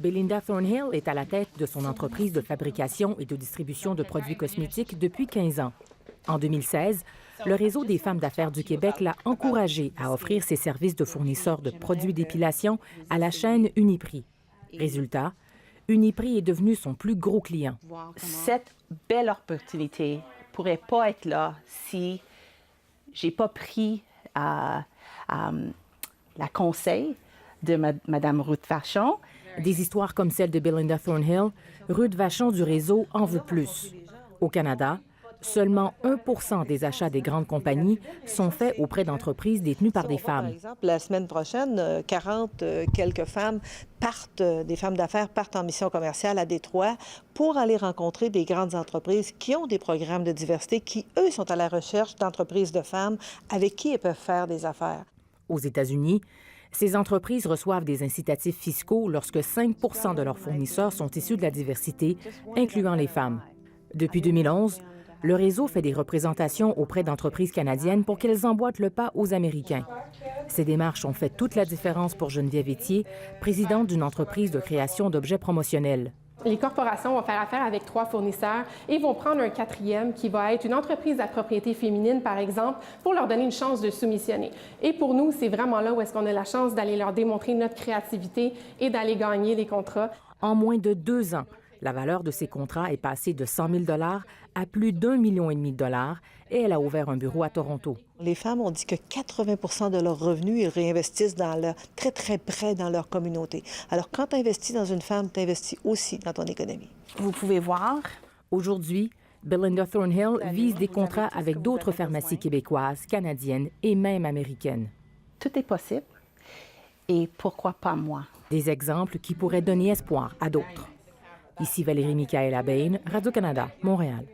Belinda Thornhill est à la tête de son entreprise de fabrication et de distribution de produits cosmétiques depuis 15 ans. En 2016, le Réseau des femmes d'affaires du Québec l'a encouragée à offrir ses services de fournisseur de produits d'épilation à la chaîne Uniprix. Résultat, Uniprix est devenu son plus gros client. Cette belle opportunité pourrait pas être là si j'ai pas pris la conseil de Mme Ruth Vachon. Des histoires comme celle de Belinda Thornhill, Ruth Vachon du réseau en veut plus. Au Canada, seulement 1 des achats des grandes compagnies sont faits auprès d'entreprises détenues par des femmes. Par exemple, la semaine prochaine, 40 quelques femmes des femmes d'affaires partent en mission commerciale à Détroit pour aller rencontrer des grandes entreprises qui ont des programmes de diversité, qui, eux, sont à la recherche d'entreprises de femmes avec qui elles peuvent faire des affaires. Aux États-Unis, ces entreprises reçoivent des incitatifs fiscaux lorsque 5 de leurs fournisseurs sont issus de la diversité, incluant les femmes. Depuis 2011, le réseau fait des représentations auprès d'entreprises canadiennes pour qu'elles emboîtent le pas aux Américains. Ces démarches ont fait toute la différence pour Geneviève Etier, présidente d'une entreprise de création d'objets promotionnels. Les corporations vont faire affaire avec 3 fournisseurs et vont prendre un 4e qui va être une entreprise à propriété féminine, par exemple, pour leur donner une chance de soumissionner. Et pour nous, c'est vraiment là où est-ce qu'on a la chance d'aller leur démontrer notre créativité et d'aller gagner les contrats. En moins de 2 ans, la valeur de ces contrats est passée de 100 000 à plus d'1,5 million et elle a ouvert un bureau à Toronto. Les femmes ont dit que 80 de leurs revenus, ils réinvestissent très, très près dans leur communauté. Alors, quand tu investis dans une femme, tu investis aussi dans ton économie. Vous pouvez voir. Aujourd'hui, Belinda Thornhill vise des contrats avec d'autres pharmacies québécoises, canadiennes et même américaines. Tout est possible. Et pourquoi pas moi? Des exemples qui pourraient donner espoir à d'autres. Ici Valérie Michaëla Bain, Radio-Canada, Montréal.